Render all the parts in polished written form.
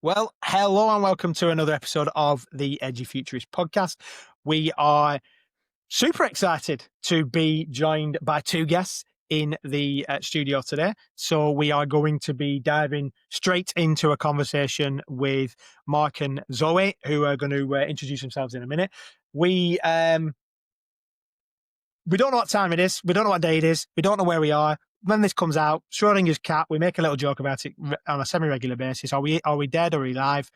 Well, hello and welcome to another episode of the Edufuturists podcast. We are super excited to be joined by two guests in the studio today. So we are going to be diving straight into a conversation with Mark and Zoe, who are going to introduce themselves in a minute. We don't know what time it is. We don't know what day it is. We don't know where we are. When this comes out, Schrodinger's cat, we make a little joke about it on a semi-regular basis. Are we dead or are we alive?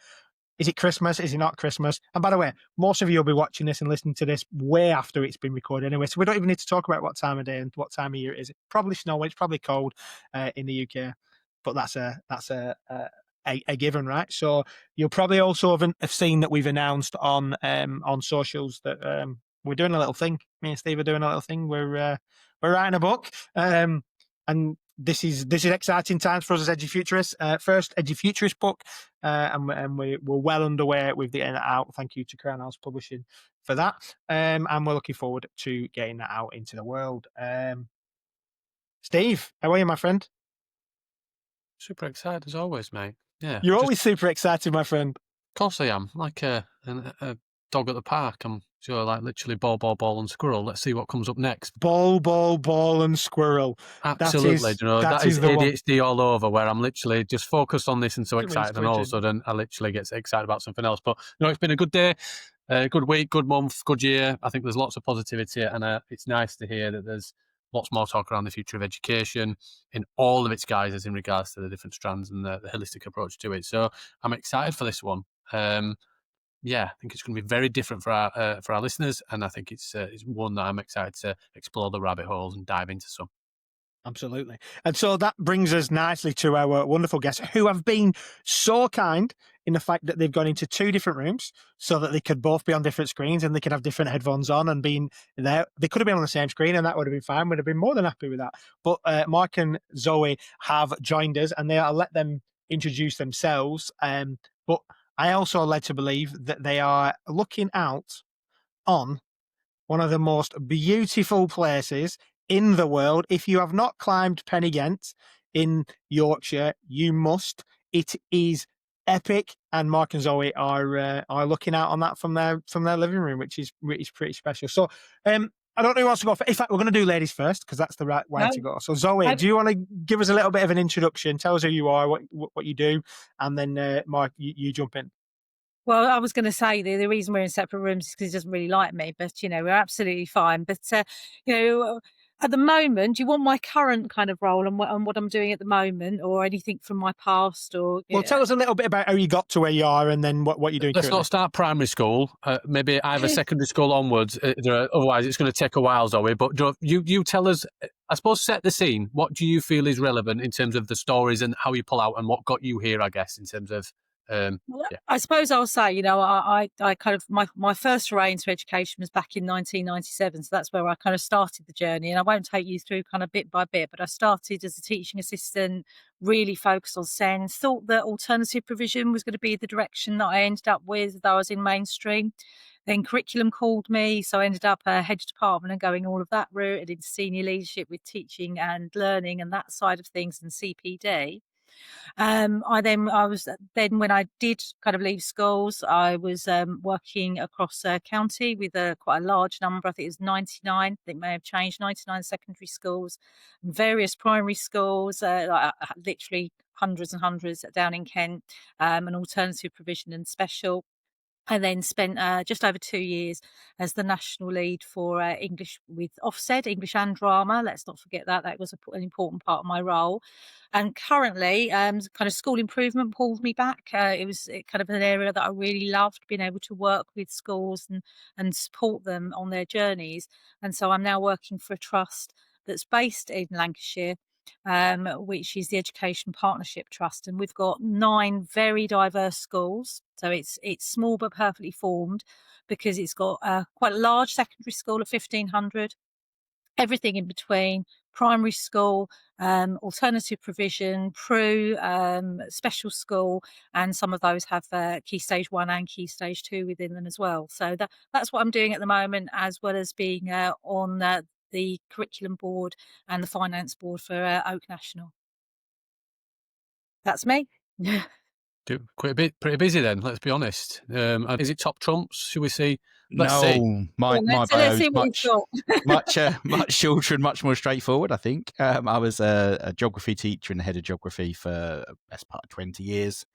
Is it Christmas? Is it not Christmas? And by the way, most of you will be watching this and listening to this way after it's been recorded anyway. So we don't even need to talk about what time of day and what time of year it is. It's probably snowing. It's probably cold in the UK, but that's a given, right? So you'll probably also have seen that we've announced on socials that we're doing a little thing. Me and Steve are doing a little thing. We're writing a book, and this is exciting times for us as Edufuturists. First Edufuturist book, and we're well underway with getting that out. Thank you to Crown House Publishing for that, and we're looking forward to getting that out into the world. Steve, how are you, my friend? Super excited as always, mate. Yeah, You're always super excited, my friend. Of course I am. Like a dog at the park. I'm sure, like literally ball, and squirrel. Let's see what comes up next. Ball, and squirrel. Absolutely. That is ADHD all over, where I'm literally just focused on this and so excited, and all of a sudden I literally get excited about something else. But it's been a good day, good week, good month, good year. I think there's lots of positivity, and it's nice to hear that there's lots more talk around the future of education in all of its guises in regards to the different strands and the holistic approach to it. So I'm excited for this one. I think it's going to be very different for our listeners, and I think it's one that I'm excited to explore the rabbit holes and dive into some. Absolutely. And so that brings us nicely to our wonderful guests who have been so kind in the fact that they've gone into two different rooms so that they could both be on different screens and they could have different headphones on and being there. They could have been on the same screen and that would have been fine. We'd have been more than happy with that. But Mark and Zoe have joined us and I'll let them introduce themselves. But I also led to believe that they are looking out on one of the most beautiful places in the world. If you have not climbed Pen-y-Ghent in Yorkshire, you must. It is epic, and Mark and Zoe are looking out on that from their living room, which is pretty special. So, I don't know who wants to go. In fact, we're going to do ladies first because that's the right way to go. So, Zoe, do you want to give us a little bit of an introduction? Tell us who you are, what you do, and then Mark, you jump in. Well, I was going to say the reason we're in separate rooms is because he doesn't really like me, but we're absolutely fine. But at the moment, do you want my current kind of role and what I'm doing at the moment, or anything from my past? Or tell us a little bit about how you got to where you are, and then what you're doing. Let's not start primary school. Maybe either secondary school onwards. Otherwise, it's going to take a while, Zoe. But you tell us. I suppose set the scene. What do you feel is relevant in terms of the stories and how you pull out, and what got you here? I guess in terms of. I suppose I'll say, I kind of my first foray into education was back in 1997, so that's where I kind of started the journey. And I won't take you through kind of bit by bit, but I started as a teaching assistant, really focused on SEND. Thought that alternative provision was going to be the direction that I ended up with, though I was in mainstream. Then curriculum called me, so I ended up head of department and going all of that route. I did senior leadership with teaching and learning and that side of things, and CPD. When I did kind of leave schools, I was working across county with quite a large number. I think it was 99. I think it may have changed. 99 secondary schools, various primary schools, literally hundreds and hundreds down in Kent, and alternative provision and special. I then spent just over 2 years as the national lead for English with Ofsted, English and drama. Let's not forget that. That was an important part of my role. And currently, kind of school improvement pulled me back. It was kind of an area that I really loved, being able to work with schools and support them on their journeys. And so I'm now working for a trust that's based in Lancashire, which is the Education Partnership Trust. And we've got 9 very diverse schools. So it's small but perfectly formed, because it's got quite a large secondary school of 1,500, everything in between, primary school, alternative provision, special school, and some of those have Key Stage 1 and Key Stage 2 within them as well. So that's what I'm doing at the moment, as well as being on the curriculum board and the finance board for Oak National. That's me. Pretty busy then. Let's be honest. Is it top trumps? Should we see? Let's no, see. my let's bio see is what you've got. much shorter and much more straightforward. I think I was a geography teacher and the head of geography for the best part of 20 years.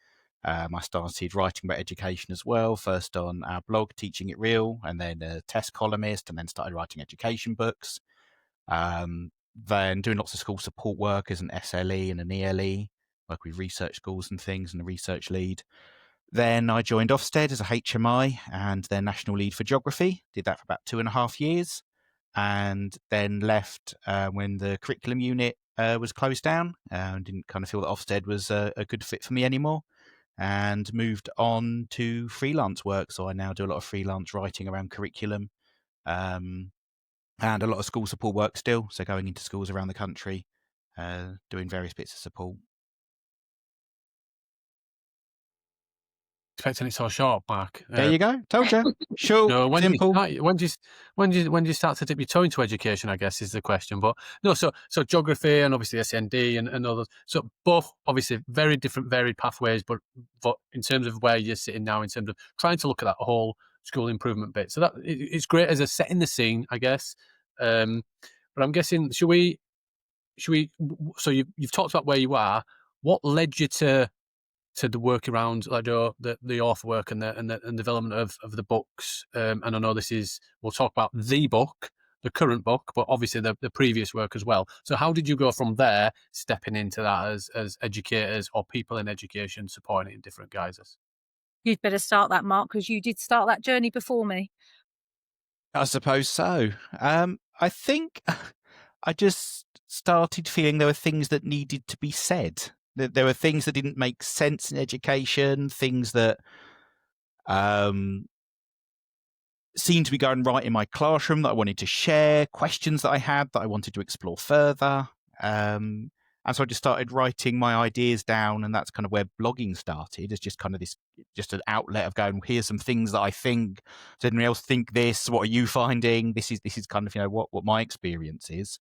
I started writing about education as well, first on our blog, Teaching It Real, and then a test columnist, and then started writing education books. Then doing lots of school support work as an SLE and an ELE, work with research schools and things, and a research lead. Then I joined Ofsted as a HMI and their national lead for geography. Did that for about 2.5 years, and then left when the curriculum unit was closed down. Didn't kind of feel that Ofsted was a good fit for me anymore, and moved on to freelance work. So I now do a lot of freelance writing around curriculum, and a lot of school support work still. So going into schools around the country, doing various bits of support. Expecting it so short, Mark. There you go. Told you. Short, no, simple. When do you start to dip your toe into education, I guess, is the question. But no, so geography and obviously SND and others. So both obviously very different, varied pathways, but in terms of where you're sitting now, in terms of trying to look at that whole school improvement bit. So that it's great as a setting the scene, I guess. But I'm guessing, should we? So you've talked about where you are. What led you to the work around like the author work and the development of the books? And I know we'll talk about the book, the current book, but obviously the previous work as well. So how did you go from there, stepping into that as educators or people in education, supporting it in different guises? You'd better start that, Mark, because you did start that journey before me. I suppose so. I think I just started feeling there were things that needed to be said. There were things that didn't make sense in education, things that seemed to be going right in my classroom that I wanted to share, questions that I had that I wanted to explore further. And so I just started writing my ideas down, and that's kind of where blogging started. It's just kind of just an outlet of going, here's some things that I think. Does anyone else think this? What are you finding? This is kind of, what my experience is.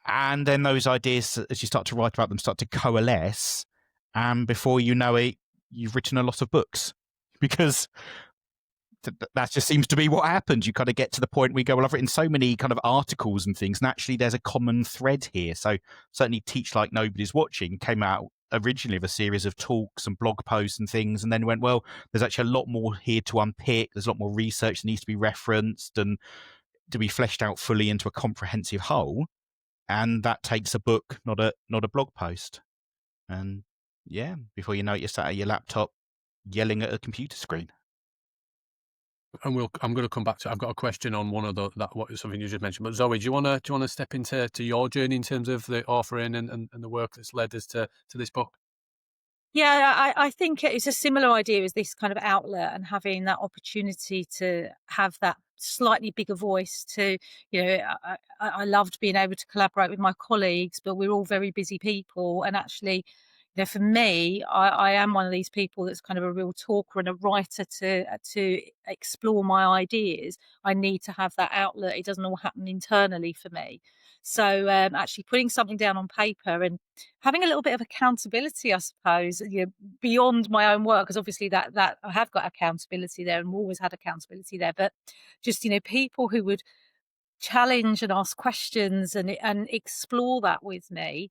And then those ideas, as you start to write about them, start to coalesce. And before you know it, you've written a lot of books, because that just seems to be what happens. You kind of get to the point where you go, well, I've written so many kind of articles and things, and actually there's a common thread here. So certainly Teach Like Nobody's Watching came out originally of a series of talks and blog posts and things, and then went, well, there's actually a lot more here to unpick. There's a lot more research that needs to be referenced and to be fleshed out fully into a comprehensive whole. And that takes a book, not a blog post. And yeah, before you know it, you're sat at your laptop yelling at a computer screen. And I'm going to come back to. I've got a question on one of something you just mentioned. But Zoe, do you want to step into your journey in terms of the authoring and the work that's led us to this book? Yeah, I think it's a similar idea as this kind of outlet, and having that opportunity to have that slightly bigger voice to, I loved being able to collaborate with my colleagues, but we're all very busy people. And actually, for me, I am one of these people that's kind of a real talker and a writer to explore my ideas. I need to have that outlet. It doesn't all happen internally for me. So actually putting something down on paper and having a little bit of accountability, I suppose, beyond my own work, because obviously that I have got accountability there and always had accountability there, but just, people who would challenge and ask questions and explore that with me.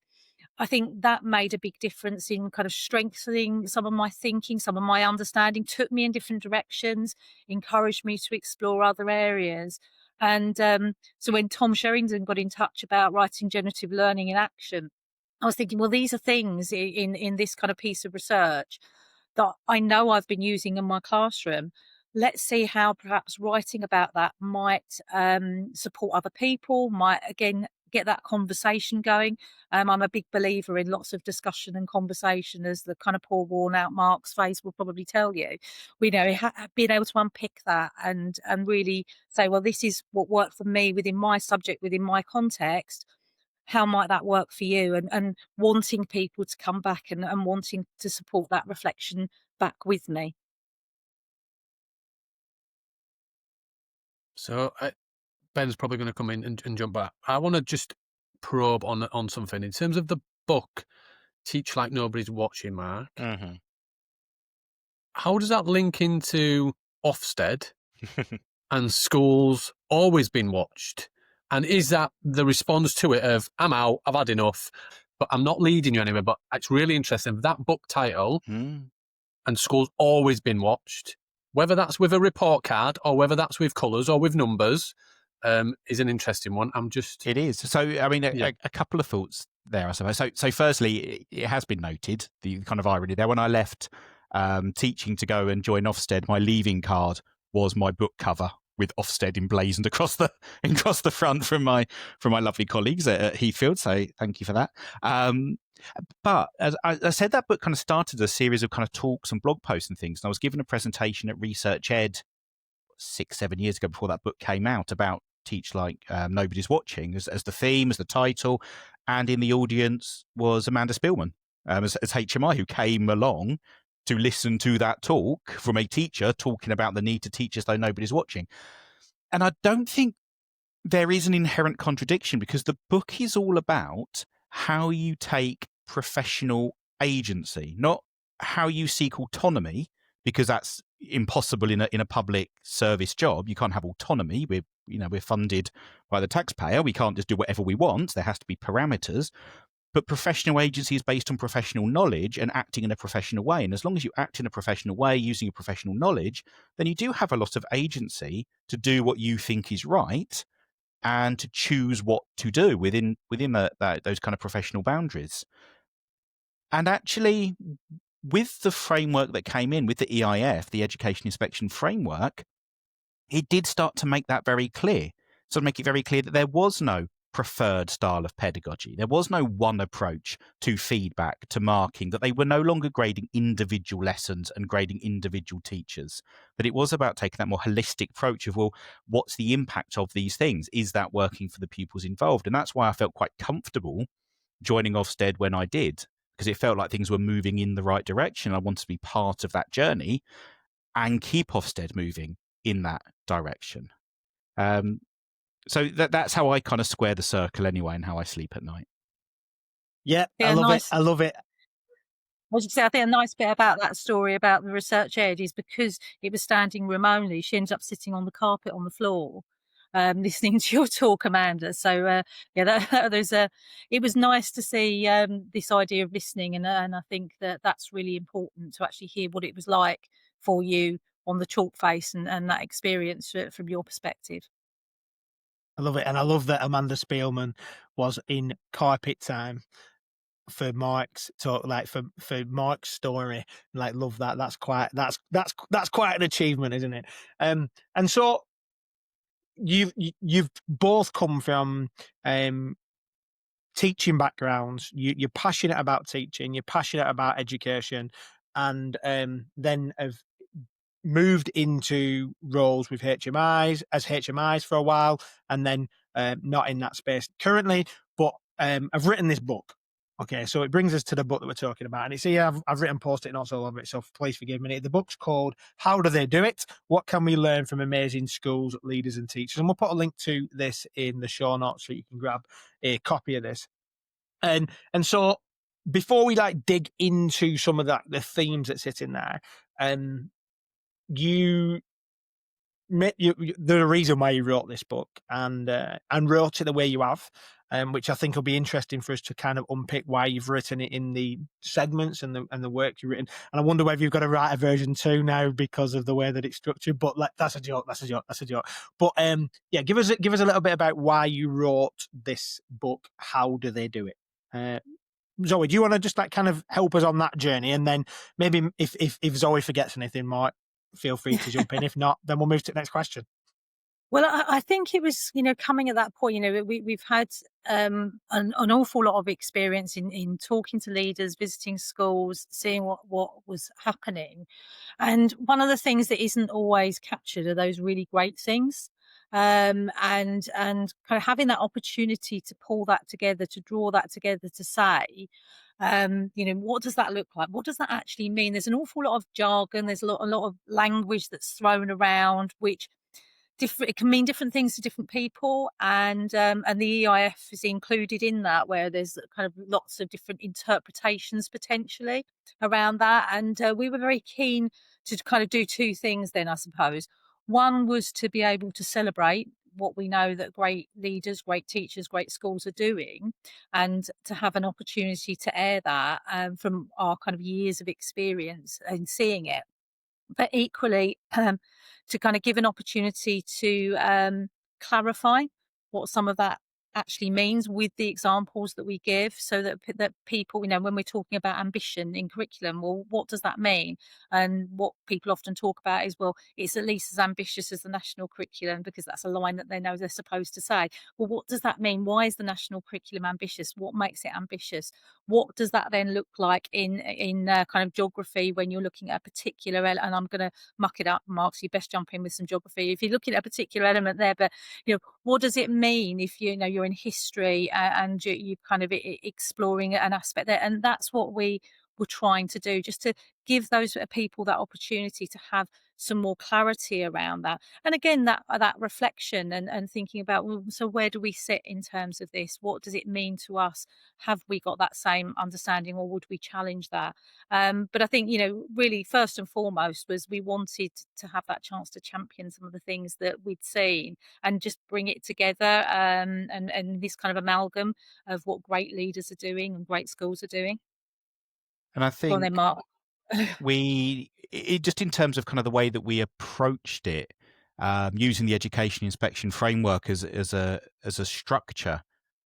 I think that made a big difference in kind of strengthening some of my thinking, some of my understanding, took me in different directions, encouraged me to explore other areas. And so when Tom Sherrington got in touch about writing generative learning in action, I was thinking, well, these are things in this kind of piece of research that I know I've been using in my classroom. Let's see how perhaps writing about that might support other people, might, again, get that conversation going. I'm a big believer in lots of discussion and conversation, as the kind of poor worn out Mark's face will probably tell you. Being able to unpick that and really say, well, this is what worked for me within my subject, within my context. How might that work for you? And wanting people to come back and wanting to support that reflection back with me. So Ben's probably going to come in and jump back. I want to just probe on something in terms of the book, Teach Like Nobody's Watching, Mark. Mm-hmm. how does that link into Ofsted and schools always been watched? And is that the response to it of, I'm out, I've had enough, but I'm not leading you anywhere? But it's really interesting. That book title, and schools always been watched, whether that's with a report card or whether that's with colours or with numbers, is an interesting one. It is. So, I mean, a couple of thoughts there, I suppose. So firstly, it has been noted, the kind of irony there. When I left teaching to go and join Ofsted, my leaving card was my book cover with Ofsted emblazoned across the front from my lovely colleagues at Heathfield. So thank you for that. But as I said, that book kind of started a series of kind of talks and blog posts and things. And I was given a presentation at Research Ed 6-7 years ago before that book came out about Teach Like Nobody's Watching as the theme, as the title. And in the audience was Amanda Spielman as HMI, who came along to listen to that talk from a teacher talking about the need to teach as though nobody's watching. And I don't think there is an inherent contradiction, because the book is all about how you take professional agency, not how you seek autonomy, because that's impossible in a public service job. You can't have autonomy. We're funded by the taxpayer. We can't just do whatever we want. There has to be parameters. But professional agency is based on professional knowledge and acting in a professional way. And as long as you act in a professional way, using your professional knowledge, then you do have a lot of agency to do what you think is right and to choose what to do within those kind of professional boundaries. And actually, with the framework that came in, with the EIF, the Education Inspection Framework, it did start to make that very clear. So to make it very clear that there was no preferred style of pedagogy. There was no one approach to feedback, to marking, that they were no longer grading individual lessons and grading individual teachers. That it was about taking that more holistic approach of, well, what's the impact of these things? Is that working for the pupils involved? And that's why I felt quite comfortable joining Ofsted when I did, because it felt like things were moving in the right direction. I wanted to be part of that journey and keep Ofsted moving in that direction. So that's how I kind of square the circle anyway, and how I sleep at night. Yeah, I love it. I love it. I was say, I think a nice bit about that story about the Research Ed is because it was standing room only, she ended up sitting on the carpet on the floor, listening to your talk, Amanda. So it was nice to see this idea of listening, and I think that's really important to actually hear what it was like for you on the chalk face and that experience from your perspective. I love it. And I love that Amanda Spielman was in carpet time for Mark's talk, like for Mark's story. Like, love that. That's quite an achievement, isn't it? And so you've both come from teaching backgrounds. You're passionate about teaching, you're passionate about education, and then have moved into roles with HMIs for a while, and then not in that space currently, but I've written this book. Okay, so it brings us to the book that we're talking about, and it's here. I've written Post-it notes all over it, so please forgive me. The book's called How Do They Do It? What Can We Learn from Amazing Schools, Leaders and Teachers? And we'll put a link to this in the show notes so you can grab a copy of this. And so before we dig into some of the themes that sit in there, there's a reason why you wrote this book and wrote it the way you have, which I think will be interesting for us to kind of unpick why you've written it in the segments and the work you've written. And I wonder whether you've got to write a version 2 now because of the way that it's structured. But that's a joke. But give us a little bit about why you wrote this book. How do they do it? Zoe, do you want to just kind of help us on that journey, and then maybe if Zoe forgets anything, Mark, feel free to jump in. If not, then we'll move to the next question. Well, I think it was, coming at that point, we've had an awful lot of experience in talking to leaders, visiting schools, seeing what was happening. And one of the things that isn't always captured are those really great things. And kind of having that opportunity to pull that together, to draw that together, to say, what does that look like? What does that actually mean? There's an awful lot of jargon. There's a lot of language that's thrown around, which it can mean different things to different people, and the EIF is included in that, where there's kind of lots of different interpretations potentially around that. And we were very keen to kind of do two things then, I suppose. One was to be able to celebrate what we know that great leaders, great teachers, great schools are doing, and to have an opportunity to air that from our kind of years of experience and seeing it. But equally, to kind of give an opportunity to clarify what some of that actually means with the examples that we give, so that people, when we're talking about ambition in curriculum, well, what does that mean? And what people often talk about is, well, it's at least as ambitious as the national curriculum, because that's a line that they know they're supposed to say. Well, what does that mean? Why is the national curriculum ambitious? What makes it ambitious? What does that then look like in kind of geography when you're looking at a particular and I'm going to muck it up, Mark, so you best jump in with some geography if you're looking at a particular element there. But what does it mean if you're in history and you kind of exploring an aspect there? And that's what we were trying to do, just to give those people that opportunity to have some more clarity around that. And again, that reflection and thinking about, well, so where do we sit in terms of this? What does it mean to us? Have we got that same understanding, or would we challenge that? But I think, really first and foremost was we wanted to have that chance to champion some of the things that we'd seen and just bring it together, and this kind of amalgam of what great leaders are doing and great schools are doing. And I Go on think then, Mark. just in terms of kind of the way that we approached it, using the education inspection framework as a structure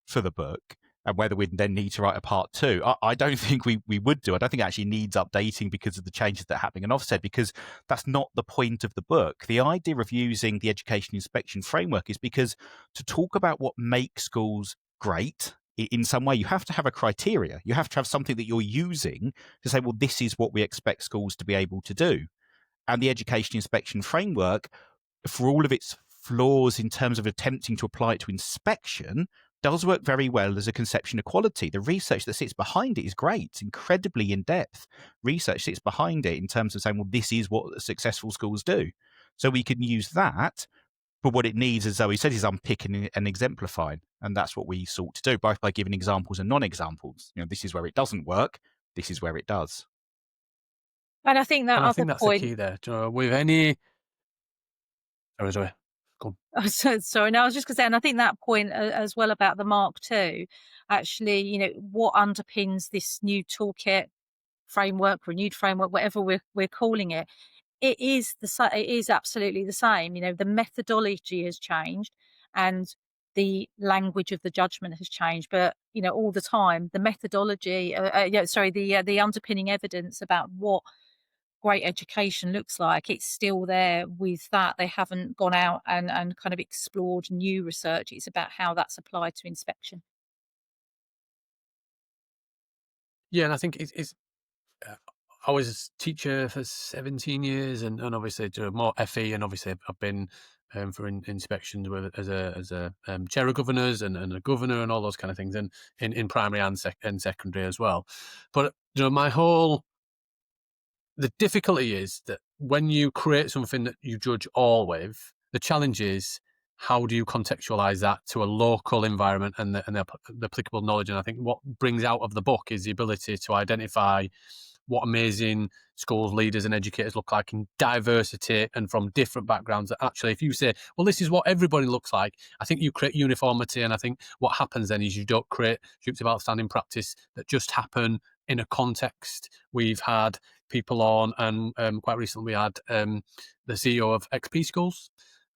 for the book, and whether we'd then need to write a part two, I don't think we would do. I don't think it actually needs updating because of the changes that are happening in Ofsted, because that's not the point of the book. The idea of using the education inspection framework is because to talk about what makes schools great in some way, you have to have a criteria. You have to have something that you're using to say, well, this is what we expect schools to be able to do. And the education inspection framework, for all of its flaws in terms of attempting to apply it to inspection, does work very well as a conception of quality. The research that sits behind it is great. It's incredibly in-depth. Research sits behind it in terms of saying, well, this is what successful schools do. So we can use that. But what it needs, as Zoe said, is unpicking and exemplifying. And that's what we sought to do, both by giving examples and non-examples. This is where it doesn't work. This is where it does. And I think that I think that's the key there. With any... Sorry. Go on. Sorry, no, I was just going to say, and I think that point as well about the Mark II, actually, what underpins this new toolkit, framework, renewed framework, whatever we're calling it, it is absolutely the same. The methodology has changed and the language of the judgment has changed, but all the time the methodology, the underpinning evidence about what great education looks like, it's still there. With that, they haven't gone out and kind of explored new research. It's about how that's applied to inspection. Yeah, and I think it's I was a teacher for 17 years, and obviously more FE, and obviously I've been for inspections as a chair of governors and a governor and all those kind of things, and in primary and secondary as well. But the difficulty is that when you create something that you judge all with, the challenge is, how do you contextualize that to a local environment and the applicable knowledge? And I think what brings out of the book is the ability to identify what amazing schools, leaders and educators look like in diversity and from different backgrounds. That actually, if you say, well, this is what everybody looks like, I think you create uniformity. And I think what happens then is you don't create groups of outstanding practice that just happen in a context. We've had people on, and quite recently we had the CEO of XP Schools.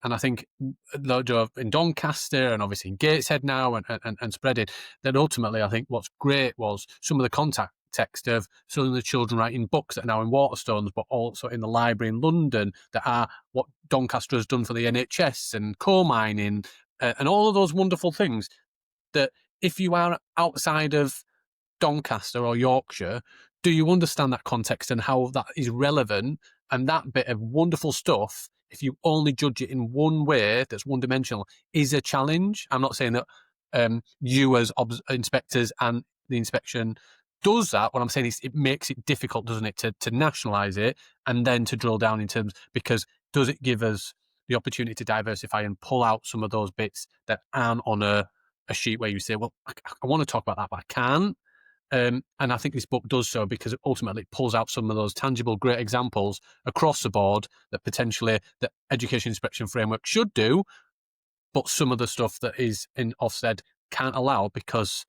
And I think in Doncaster and obviously in Gateshead now and spreading, then ultimately I think what's great was some of the context of some of the children writing books that are now in Waterstones, but also in the library in London, that are what Doncaster has done for the NHS and coal mining and all of those wonderful things, that if you are outside of Doncaster or Yorkshire, do you understand that context and how that is relevant? And that bit of wonderful stuff, if you only judge it in one way that's one-dimensional, is a challenge. I'm not saying that you as inspectors and the inspection does that. What I'm saying is it makes it difficult, doesn't it, to nationalise it and then to drill down in terms, because does it give us the opportunity to diversify and pull out some of those bits that aren't on a sheet where you say, well, I want to talk about that, but I can't. And I think this book does so because it ultimately pulls out some of those tangible, great examples across the board that potentially the education inspection framework should do, but some of the stuff that is in Ofsted can't allow because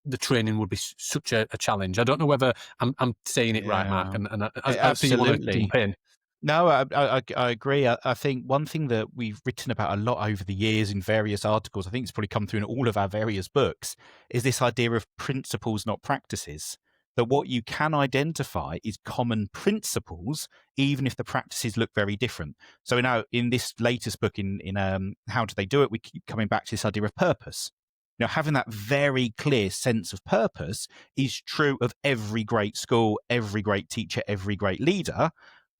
the training would be such a challenge. I don't know whether I'm saying it right, Mark, and I see you want to jump in. No, I agree. I think one thing that we've written about a lot over the years in various articles, I think it's probably come through in all of our various books, is this idea of principles, not practices. That what you can identify is common principles, even if the practices look very different. So in this latest book, in How Do They Do It, we keep coming back to this idea of purpose. Having that very clear sense of purpose is true of every great school, every great teacher, every great leader.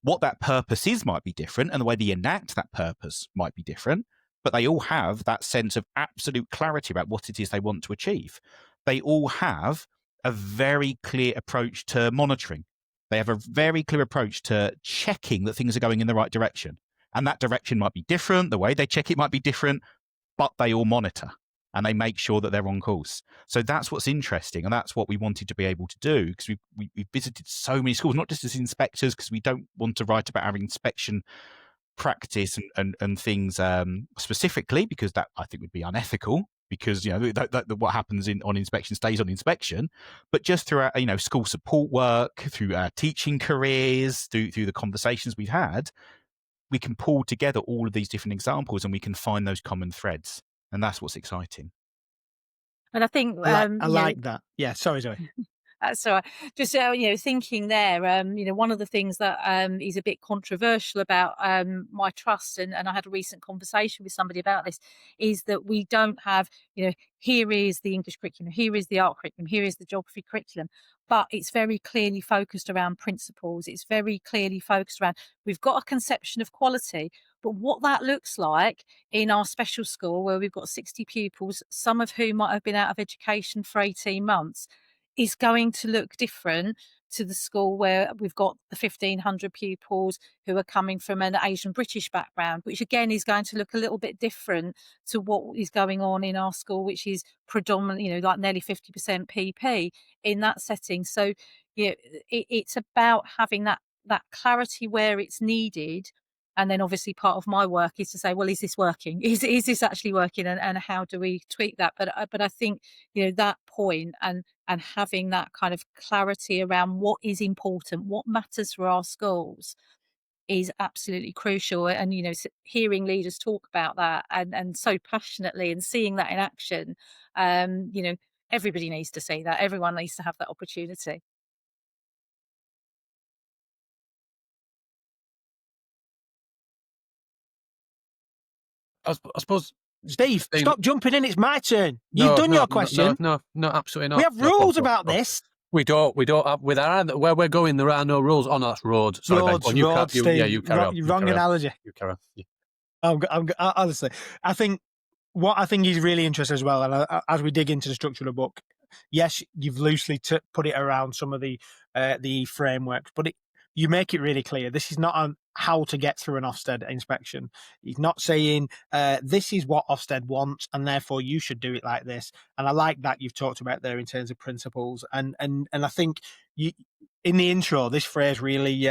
What that purpose is might be different, and the way they enact that purpose might be different, but they all have that sense of absolute clarity about what it is they want to achieve. They all have a very clear approach to monitoring. They have a very clear approach to checking that things are going in the right direction. And that direction might be different, the way they check it might be different, but they all monitor and they make sure that they're on course. So that's what's interesting, and that's what we wanted to be able to do, because we visited so many schools, not just as inspectors, because we don't want to write about our inspection practice and things specifically, because that I think would be unethical, because what happens on inspection stays on inspection, but just through our school support work, through our teaching careers, through the conversations we've had, we can pull together all of these different examples and we can find those common threads. And that's what's exciting. And I think I like that. Yeah, sorry, Zoe. That's all right. Just thinking there, one of the things that is a bit controversial about my trust, and I had a recent conversation with somebody about this, is that we don't have, here is the English curriculum, here is the art curriculum, here is the geography curriculum, but it's very clearly focused around principles. It's very clearly focused around, we've got a conception of quality, but what that looks like in our special school, where we've got 60 pupils, some of whom might have been out of education for 18 months, is going to look different to the school where we've got the 1,500 pupils who are coming from an Asian British background, which again is going to look a little bit different to what is going on in our school, which is predominantly, like nearly 50% PP in that setting. So it's about having that clarity where it's needed. And then obviously part of my work is to say, well, is this working? Is this actually working? And how do we tweak that? But I think, that point and having that kind of clarity around what is important, what matters for our schools is absolutely crucial. And, hearing leaders talk about that and so passionately and seeing that in action, everybody needs to see that. Everyone needs to have that opportunity. I suppose, Steve, stop jumping in. It's my turn. You've done your question. No, absolutely not. We have rules about this. We don't have, where we're going, there are no rules. Oh, no, that's road. Sorry, roads, Ben. You carry on. Wrong analogy. You carry on. Yeah. Honestly, I think what I think is really interesting as well, and as we dig into the structure of the book, yes, you've loosely put it around some of the frameworks, but you make it really clear. This is not on how to get through an Ofsted inspection. He's not saying this is what Ofsted wants and therefore you should do it like this. And I like that you've talked about there in terms of principles. And I think in the intro, this phrase really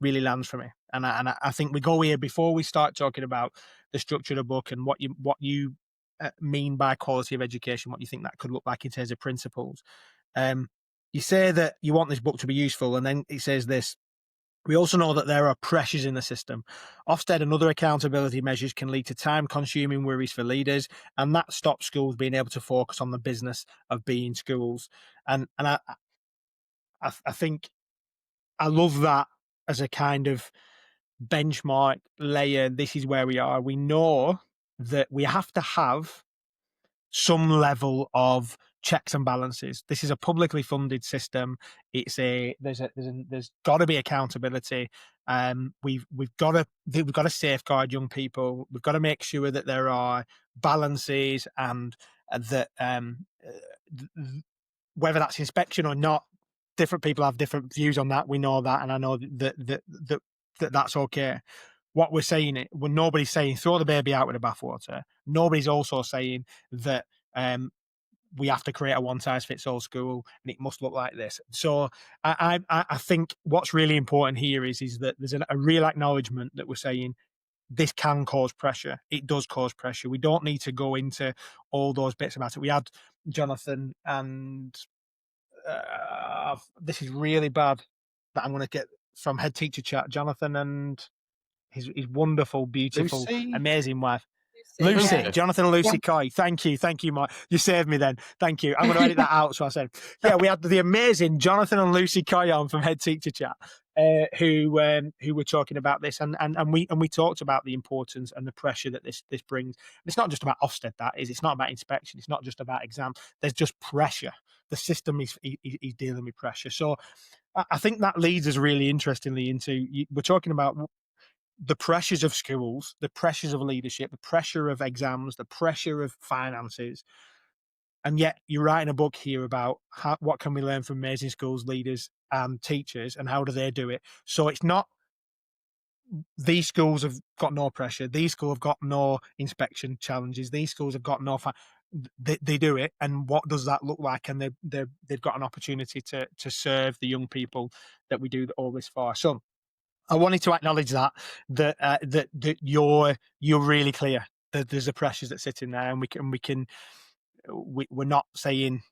lands for me. And I think we go here before we start talking about the structure of the book and what you mean by quality of education, what you think that could look like in terms of principles. You say that you want this book to be useful, and then it says this: we also know that there are pressures in the system. Ofsted and other accountability measures can lead to time-consuming worries for leaders, and that stops schools being able to focus on the business of being schools. And I think I love that as a kind of benchmark layer. This is where we are. We know that we have to have some level of checks and balances. This is a publicly funded system. There's got to be accountability. We've got to safeguard young people. We've got to make sure that there are balances, and that whether that's inspection or not, different people have different views on that. We know that, and I know that that's okay. What we're saying, nobody's saying throw the baby out with the bathwater. Nobody's also saying that we have to create a one-size-fits-all school, and it must look like this. So I think what's really important here is that there's a real acknowledgement that we're saying this can cause pressure. It does cause pressure. We don't need to go into all those bits about it. We had Jonathan, and this is really bad that I'm going to get from head teacher chat, Jonathan and his wonderful, beautiful, Lucy? Amazing wife. Lucy, yeah. Jonathan and Lucy Coy. Thank you, Mark. You saved me then. Thank you. I'm going to edit that out. So I said, yeah, we had the amazing Jonathan and Lucy Coy on from Head Teacher Chat, who were talking about this, and we talked about the importance and the pressure that this brings. And it's not just about Ofsted. It's not about inspection. It's not just about exam. There's just pressure. The system is dealing with pressure. So I think that leads us really interestingly into, we're talking about the pressures of schools, the pressures of leadership, the pressure of exams, the pressure of finances. And yet you're writing a book here about what can we learn from amazing schools, leaders and teachers, and how do they do it? So it's not these schools have got no pressure, these schools have got no inspection challenges, these schools have got no they do it, and what does that look like? And they've got an opportunity to serve the young people that we do all this for. So I wanted to acknowledge that you're really clear that there's the pressures that sit in there, and we're not saying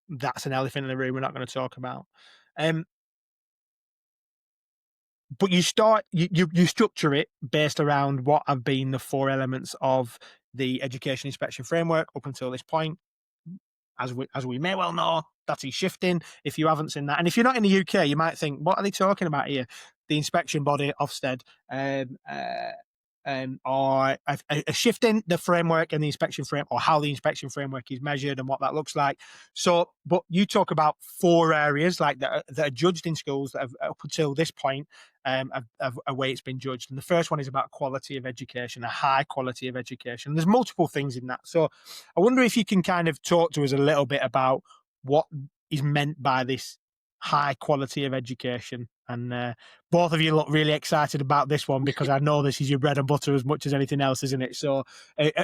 that's an elephant in the room we're not going to talk about. But you structure it based around what have been the 4 elements of the education inspection framework up until this point. As we may well know, that is shifting. If you haven't seen that, and if you're not in the UK, you might think, what are they talking about here? The inspection body, Ofsted, are shifting the framework and the inspection framework, or how the inspection framework is measured and what that looks like. So, but you talk about 4 areas like that are judged in schools that have, up until this point, a way it's been judged. And the first one is about quality of education, a high quality of education. There's multiple things in that. So I wonder if you can kind of talk to us a little bit about what is meant by this high quality of education. And both of you look really excited about this one, because I know this is your bread and butter as much as anything else, isn't it? So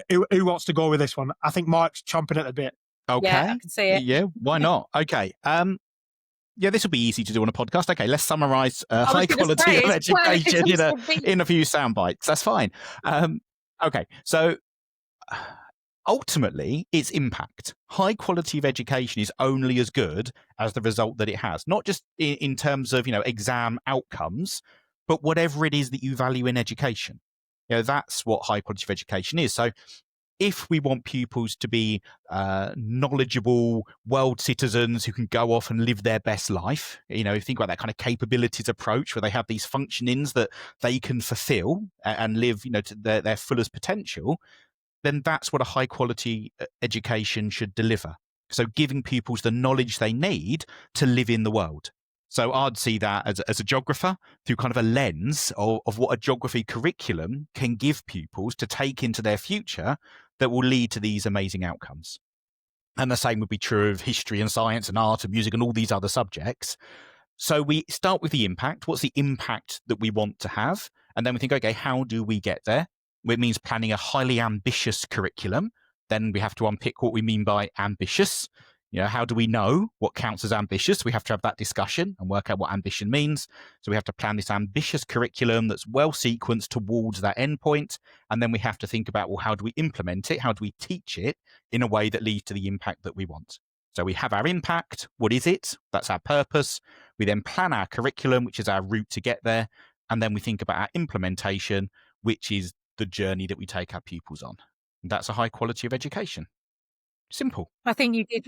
who wants to go with this one? I think Mark's chomping at the bit. Okay. Yeah, I can see it. Yeah, why not? Okay. Yeah, this will be easy to do on a podcast. Okay, let's summarize high quality of education in a few sound bites. That's fine. Okay, so ultimately, its impact. High quality of education is only as good as the result that it has, not just in terms of exam outcomes, but whatever it is that you value in education. That's what high quality of education is. So if we want pupils to be knowledgeable world citizens who can go off and live their best life, think about that kind of capabilities approach where they have these functionings that they can fulfill and live, to their fullest potential, then that's what a high quality education should deliver. So giving pupils the knowledge they need to live in the world. So I'd see that as a geographer through kind of a lens of what a geography curriculum can give pupils to take into their future that will lead to these amazing outcomes. And the same would be true of history and science and art and music and all these other subjects. So we start with the impact. What's the impact that we want to have? And then we think, okay, how do we get there? It means planning a highly ambitious curriculum. Then we have to unpick what we mean by ambitious. How do we know what counts as ambitious? We have to have that discussion and work out what ambition means. So we have to plan this ambitious curriculum that's well sequenced towards that endpoint. And then we have to think about, well, how do we implement it? How do we teach it in a way that leads to the impact that we want? So we have our impact. What is it? That's our purpose. We then plan our curriculum, which is our route to get there. And then we think about our implementation, which is the journey that we take our pupils on. And that's a high quality of education. Simple. I think you did.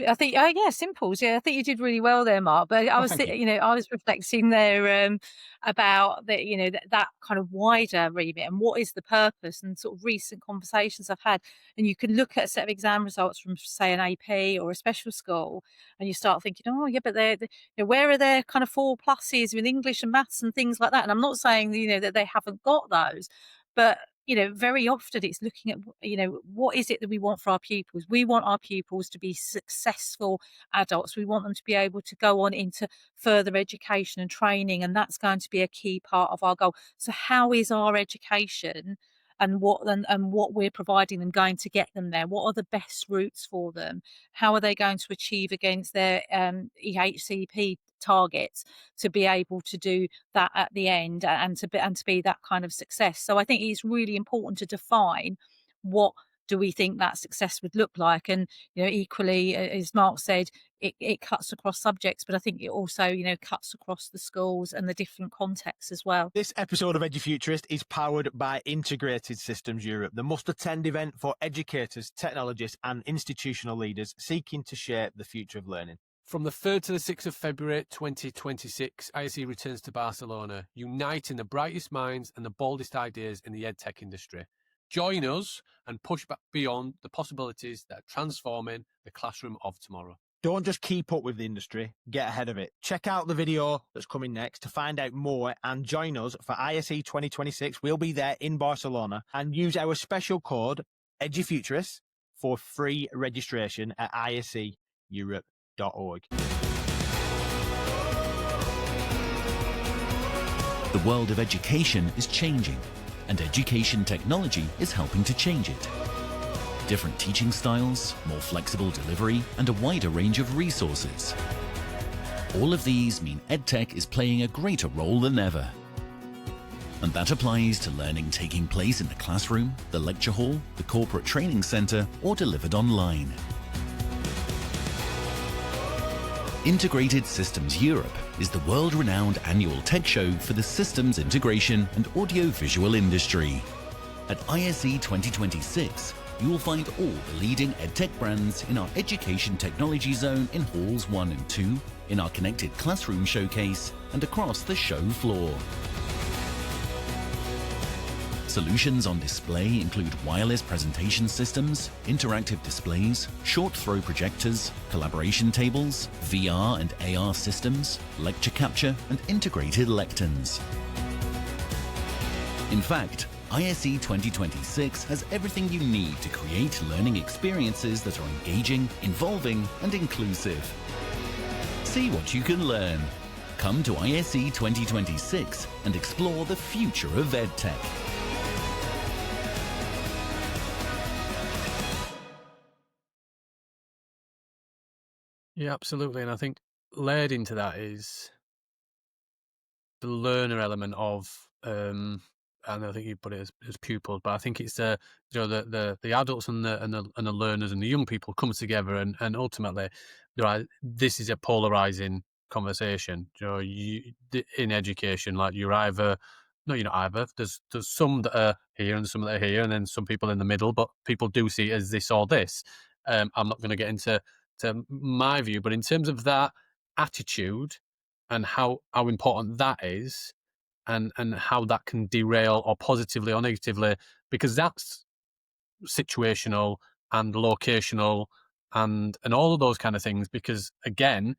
Simple. Yeah, I think you did really well there, Mark. But I was, I was reflecting there about that kind of wider remit and what is the purpose, and sort of recent conversations I've had. And you can look at a set of exam results from, say, an AP or a special school, and you start thinking, oh yeah, but where are their kind of 4 pluses with English and maths and things like that? And I'm not saying that they haven't got those, but very often it's looking at, what is it that we want for our pupils? We want our pupils to be successful adults. We want them to be able to go on into further education and training, and that's going to be a key part of our goal. So how is our education and what we're providing them going to get them there. What are the best routes for them? How are they going to achieve against their EHCP targets to be able to do that at the end, and to be that kind of success? So I think it's really important to define what do we think that success would look like. And equally, as Mark said, it cuts across subjects, but I think it also cuts across the schools and the different contexts as well. This episode of Edufuturist is powered by Integrated Systems Europe, the must-attend event for educators, technologists and institutional leaders seeking to shape the future of learning. From the 3rd to the 6th of February 2026, ISE returns to Barcelona, uniting the brightest minds and the boldest ideas in the edtech industry. Join us and push back beyond the possibilities that are transforming the classroom of tomorrow. Don't just keep up with the industry, get ahead of it. Check out the video that's coming next to find out more and join us for ISE 2026. We'll be there in Barcelona, and use our special code Edufuturists for free registration at iseeurope.org. The world of education is changing, and education technology is helping to change it. Different teaching styles, more flexible delivery, and a wider range of resources. All of these mean EdTech is playing a greater role than ever. And that applies to learning taking place in the classroom, the lecture hall, the corporate training centre, or delivered online. Integrated Systems Europe is the world-renowned annual tech show for the systems integration and audio-visual industry. At ISE 2026, you will find all the leading EdTech brands in our Education Technology Zone in Halls 1 and 2, in our Connected Classroom Showcase, and across the show floor. Solutions on display include wireless presentation systems, interactive displays, short-throw projectors, collaboration tables, VR and AR systems, lecture capture, and integrated lecterns. In fact, ISE 2026 has everything you need to create learning experiences that are engaging, involving, and inclusive. See what you can learn. Come to ISE 2026 and explore the future of EdTech. Yeah, absolutely. And I think layered into that is the learner element of, and I think you put it as pupils, but I think it's the adults and the learners and the young people come together, and ultimately, this is a polarizing conversation. In education, like you're either. No, you're not either. There's some that are here and some that are here, and then some people in the middle. But people do see it as this or this. I'm not going to get into my view, but in terms of that attitude and how important that is, and how that can derail or positively or negatively, because that's situational and locational and all of those kind of things. Because again,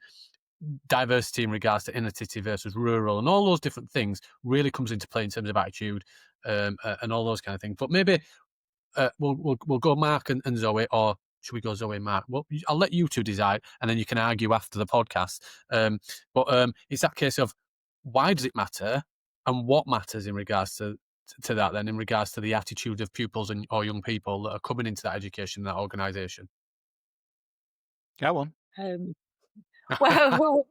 diversity in regards to inner city versus rural and all those different things really comes into play in terms of attitude, and all those kind of things. But maybe we'll go Mark and Zoe, or should we go Zoe and Mark? Well, I'll let you two decide, and then you can argue after the podcast. But it's that case of why does it matter, and what matters in regards to that. Then, in regards to the attitude of pupils or young people that are coming into that education, that organisation. Go on. Well,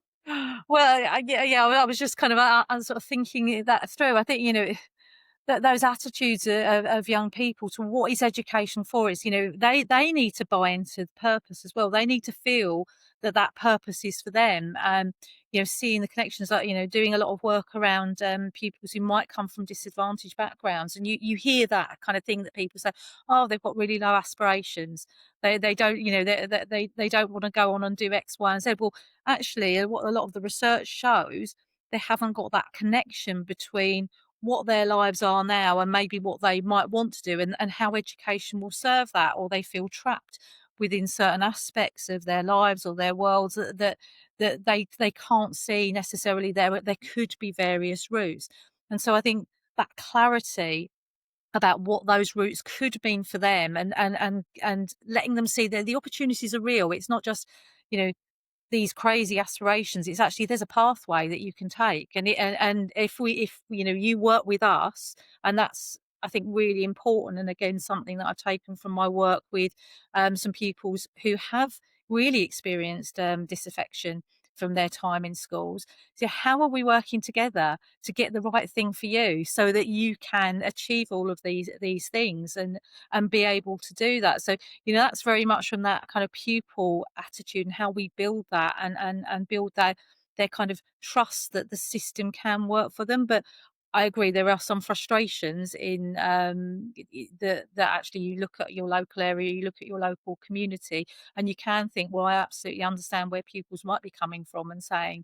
I was just kind of I'm sort of thinking that through. I think that those attitudes of young people to what is education for is, they need to buy into the purpose as well. They need to feel that purpose is for them. Seeing the connections, like, doing a lot of work around pupils who might come from disadvantaged backgrounds. And you hear that kind of thing that people say, oh, they've got really low aspirations. They don't, they don't want to go on and do X, Y, and Z. Well, actually, what a lot of the research shows, they haven't got that connection between what their lives are now and maybe what they might want to do, and how education will serve that, or they feel trapped within certain aspects of their lives or their worlds that they can't see necessarily there could be various routes. And so I think that clarity about what those routes could mean for them, and letting them see that the opportunities are real. It's not just these crazy aspirations. It's actually, there's a pathway that you can take, and if you work with us, and that's I think really important, and again something that I've taken from my work with some pupils who have really experienced disaffection from their time in schools. So how are we working together to get the right thing for you so that you can achieve all of these things and be able to do that? So, that's very much from that kind of pupil attitude and how we build that and build that their kind of trust that the system can work for them. But I agree, there are some frustrations in that actually you look at your local area, you look at your local community, and you can think, well, I absolutely understand where pupils might be coming from and saying,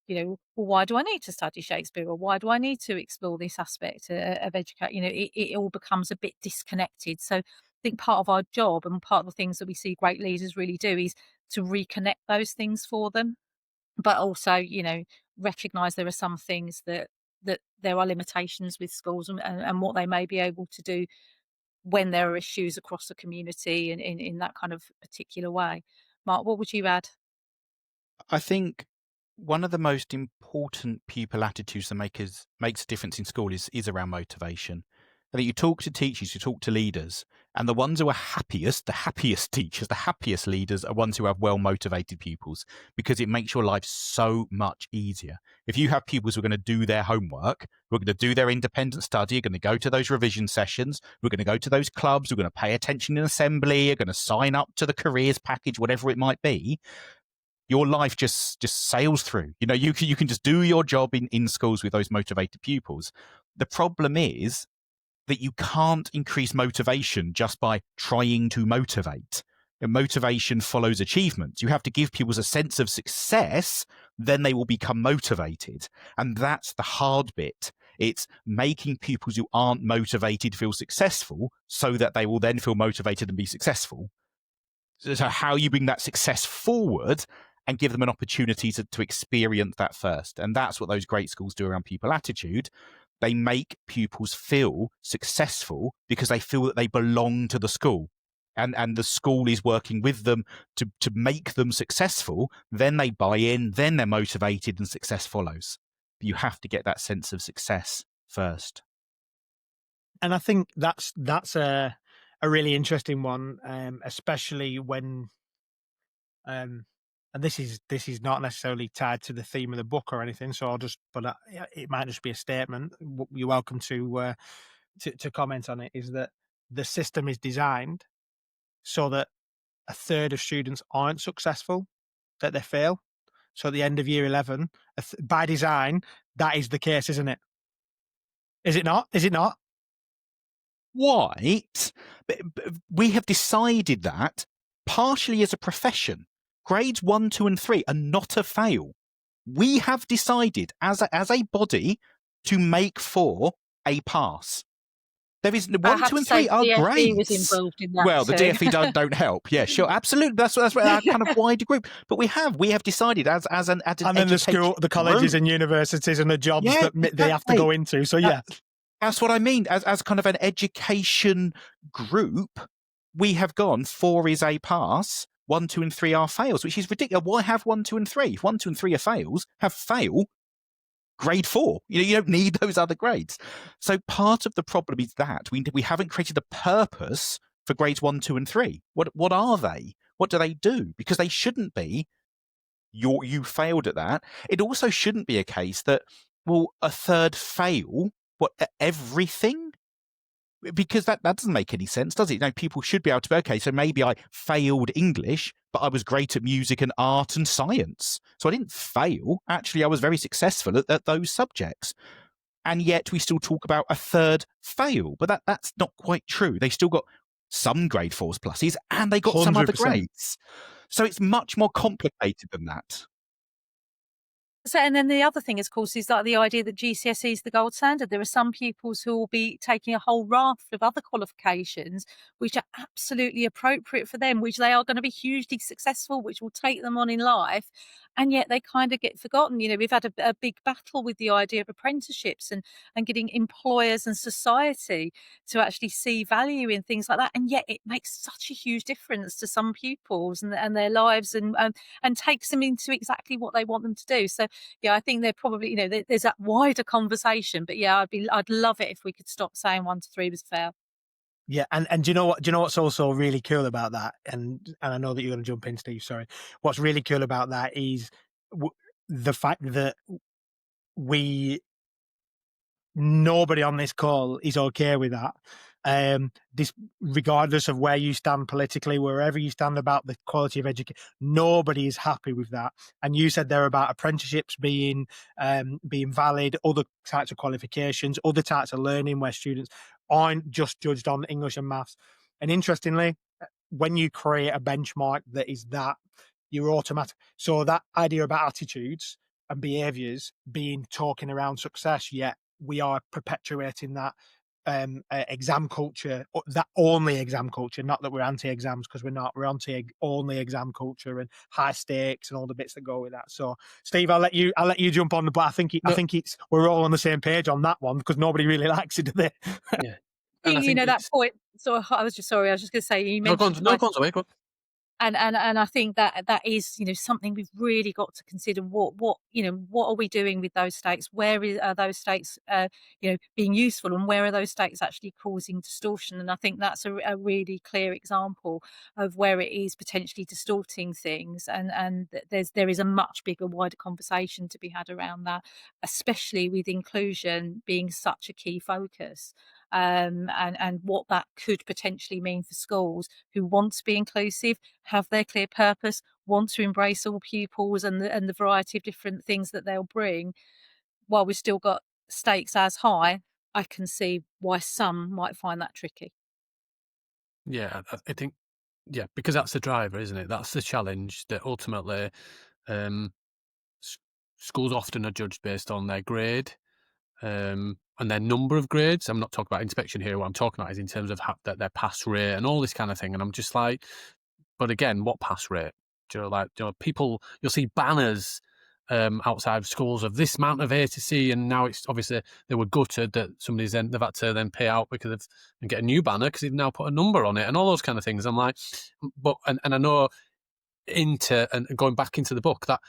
well, why do I need to study Shakespeare, or why do I need to explore this aspect of education? It all becomes a bit disconnected. So I think part of our job and part of the things that we see great leaders really do is to reconnect those things for them, but also, recognise there are some things that there are limitations with schools and what they may be able to do when there are issues across the community and in that kind of particular way. Mark, what would you add? I think one of the most important pupil attitudes that makes a difference in school is around motivation. I think you talk to teachers, you talk to leaders, and the ones who are happiest, the happiest teachers, the happiest leaders are ones who have well-motivated pupils, because it makes your life so much easier. If you have pupils who are going to do their homework, who are going to do their independent study, are going to go to those revision sessions, who are going to go to those clubs, who are going to pay attention in assembly, are going to sign up to the careers package, whatever it might be, your life just sails through. You can just do your job in schools with those motivated pupils. The problem is that you can't increase motivation just by trying to motivate. And motivation follows achievement. You have to give pupils a sense of success, then they will become motivated. And that's the hard bit. It's making pupils who aren't motivated feel successful so that they will then feel motivated and be successful. So how you bring that success forward and give them an opportunity to experience that first. And that's what those great schools do around pupil attitude. They make pupils feel successful because they feel that they belong to the school, and the school is working with them to make them successful. Then they buy in, then they're motivated, and success follows. But you have to get that sense of success first. And I think that's a really interesting one, especially when and this is not necessarily tied to the theme of the book or anything. So but it might just be a statement. You're welcome to comment on it. Is that the system is designed so that a third of students aren't successful, that they fail. So at the end of year 11, by design, that is the case, isn't it? Is it not? Is it not? Right. But we have decided that partially as a profession. Grades 1, 2, and 3 are not a fail. We have decided as a body to make for a pass. There is 1, 2, and 3 are grades. Was involved in that well, too. The DFE don't help. Yeah, sure, absolutely. That's our kind of wider group. But we have decided as an and then the colleges and universities and the jobs that they have to go into. So that's what I mean. As kind of an education group, we have gone 4 is a pass. 1, 2, and 3 are fails, which is ridiculous. Why have 1, 2, and 3? If 1, 2, and 3 are fails, have fail grade 4. You don't need those other grades. So part of the problem is that we haven't created a purpose for grades 1, 2, and 3. What are they? What do they do? Because they shouldn't be. You failed at that. It also shouldn't be a case that, well, a third fail everything. Because that doesn't make any sense, does it? People should be able to be, okay, so maybe I failed English, but I was great at music and art and science. So I didn't fail. Actually, I was very successful at those subjects. And yet we still talk about a third fail. But that's not quite true. They still got some grade 4s pluses and they got 100%. Some other grades. So it's much more complicated than that. So, and then the other thing, of course, is like the idea that GCSE is the gold standard. There are some pupils who will be taking a whole raft of other qualifications, which are absolutely appropriate for them, which they are going to be hugely successful, which will take them on in life. And yet they kind of get forgotten. We've had a big battle with the idea of apprenticeships and getting employers and society to actually see value in things like that. And yet it makes such a huge difference to some pupils and their lives and takes them into exactly what they want them to do. So yeah, I think they're probably, there's that wider conversation, but yeah, I'd love it if we could stop saying 1 to 3 was fair. Yeah, and do you know what? Do you know what's also really cool about that? And I know that you're going to jump in, Steve. Sorry. What's really cool about that is the fact that nobody on this call is okay with that. This, regardless of where you stand politically, wherever you stand about the quality of education, nobody is happy with that. And you said there about apprenticeships being valid, other types of qualifications, other types of learning where students aren't just judged on English and maths. And interestingly, when you create a benchmark that is that, you're automatic. So that idea about attitudes and behaviours being talking around success, yet we are perpetuating that exam culture, that only exam culture. Not that we're anti-exams, because we're not. We're anti-only exam culture and high stakes and all the bits that go with that. So, Steve, I'll let you jump on, but I think we're all on the same page on that one, because nobody really likes it, do they? Yeah. That point. So I was just going to say, you mentioned. Go on. And I think that is, something we've really got to consider. What are we doing with those stakes? Where are those stakes, being useful, and where are those stakes actually causing distortion? And I think that's a really clear example of where it is potentially distorting things. And there is a much bigger, wider conversation to be had around that, especially with inclusion being such a key focus. And what that could potentially mean for schools who want to be inclusive, have their clear purpose, want to embrace all pupils and the variety of different things that they'll bring. While we've still got stakes as high, I can see why some might find that tricky. Yeah, I think, because that's the driver, isn't it? That's the challenge, that ultimately schools often are judged based on their grade. And their number of grades. I'm not talking about inspection here. What I'm talking about is in terms of their pass rate and all this kind of thing. And I'm just like, but again, what pass rate? People, you'll see banners outside of schools of this amount of A to C, and now it's obviously they were gutted that they've had to then pay out because and get a new banner because they've now put a number on it and all those kind of things. I'm like, but and I know. And going back into the book, that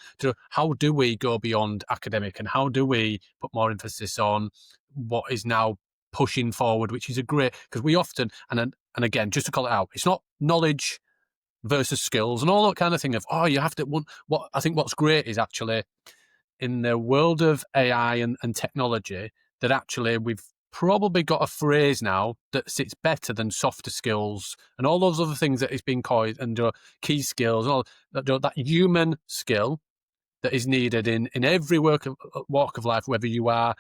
how do we go beyond academic, and how do we put more emphasis on what is now pushing forward, which is a great, because we often and again, just to call it out, it's not knowledge versus skills and all that kind of thing of you have to. What I think what's great is actually in the world of AI and technology that actually we've probably got a phrase now that sits better than softer skills and all those other things that is being called, and key skills and all that human skill that is needed in every walk of life, whether you are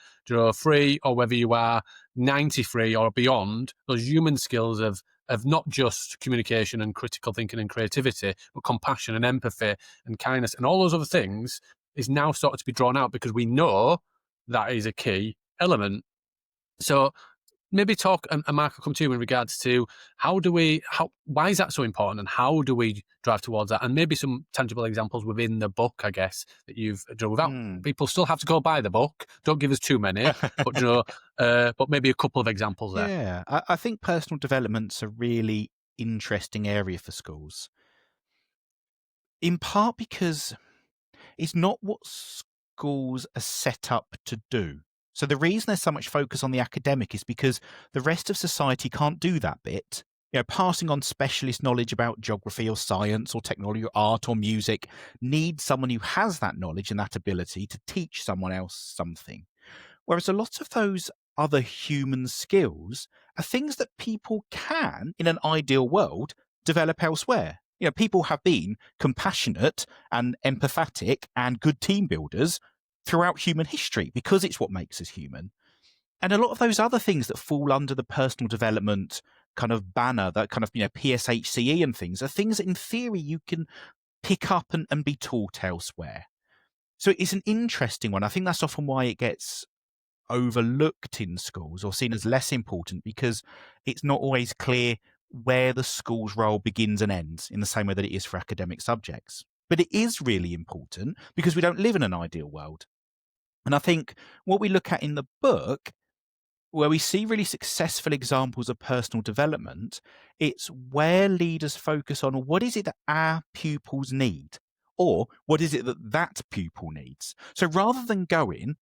free or whether you are 93 or beyond. Those human skills of not just communication and critical thinking and creativity, but compassion and empathy and kindness and all those other things is now starting to be drawn out, because we know that is a key element. So maybe talk, and Mark, will come to you in regards to why is that so important, and how do we drive towards that, and maybe some tangible examples within the book, I guess, that you've done. People still have to go buy the book. Don't give us too many, but but maybe a couple of examples there. Yeah, I think personal development's a really interesting area for schools, in part because it's not what schools are set up to do. So the reason there's so much focus on the academic is because the rest of society can't do that bit. Passing on specialist knowledge about geography or science or technology or art or music needs someone who has that knowledge and that ability to teach someone else something. Whereas a lot of those other human skills are things that people can, in an ideal world, develop elsewhere. People have been compassionate and empathetic and good team builders throughout human history because it's what makes us human. And a lot of those other things that fall under the personal development kind of banner, that kind of, PSHCE and things, are things that in theory you can pick up and be taught elsewhere. So it's an interesting one. I think that's often why it gets overlooked in schools or seen as less important, because it's not always clear where the school's role begins and ends in the same way that it is for academic subjects. But it is really important because we don't live in an ideal world. And I think what we look at in the book, where we see really successful examples of personal development, it's where leaders focus on what is it that our pupils need, Or what is it that pupil needs? So rather than going,